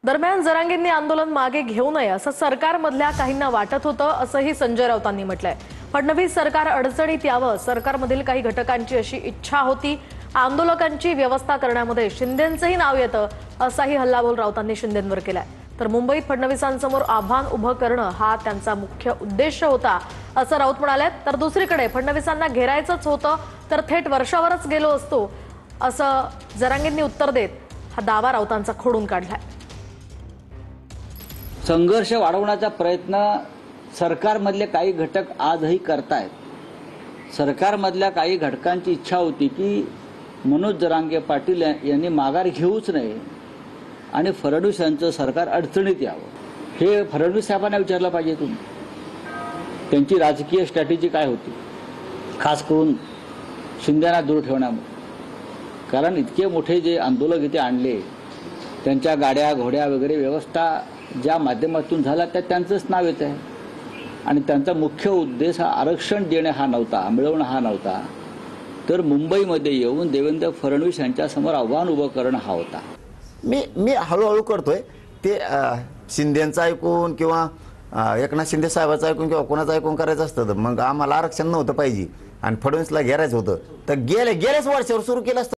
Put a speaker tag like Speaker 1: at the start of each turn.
Speaker 1: दरम्यान जरांगेंनी आंदोलन मागे घेऊ नये असं सरकारमधल्या काहींना वाटत होतं, असंही संजय राऊतांनी म्हटलंय। फडणवीस सरकार अडचणीत यावं, सरकारमधील काही घटकांची अशी इच्छा होती। आंदोलकांची व्यवस्था करण्यामध्ये शिंदेंचंही नाव येतं, असाही हल्लाबोल राऊतांनी शिंदेंवर केलाय। तर मुंबईत फडणवीसांसमोर आव्हान उभं करणं हा त्यांचा मुख्य उद्देश होता, असं राऊत म्हणाले। तर दुसरीकडे फडणवीसांना घेरायचंच होतं तर थेट वर्षावरच गेलो असतो, असं जरांगेंनी उत्तर देत हा दावा राऊतांचा खोडून काढलाय।
Speaker 2: संघर्ष वाढवण्याचा प्रयत्न सरकारमधले काही घटक आजही करतायत। सरकारमधल्या काही घटकांची इच्छा होती की मनोज जरांगे पाटील यांनी माघार घेऊच नये आणि फडणवीस यांचं सरकार अडचणीत यावं। हे फडणवीस साहेबांना विचारलं पाहिजे तुम्ही, त्यांची राजकीय स्ट्रॅटेजी काय होती, खास करून शिंदेना दूर ठेवण्यामध्ये। कारण इतके मोठे जे आंदोलक इथे आणले, त्यांच्या गाड्या घोड्या वगैरे व्यवस्था ज्या माध्यमातून झाला त्या त्यांचंच नाव येत आहे आणि त्यांचा मुख्य उद्देश हा आरक्षण देणे हा नव्हता, मिळवणं हा नव्हता, तर मुंबईमध्ये येऊन देवेंद्र फडणवीस यांच्यासमोर आव्हान उभं करणं हा होता।
Speaker 3: मी हळूहळू करतोय ते शिंदेंचं ऐकून किंवा एकनाथ शिंदे साहेबांचं ऐकून किंवा कोणाचं ऐकून करायचं असतं तर मग आम्हाला आरक्षण नव्हतं पाहिजे आणि फडणवीसला घेरायचं होतं तर गेल्याच वर्षावर सुरू केलं असतं।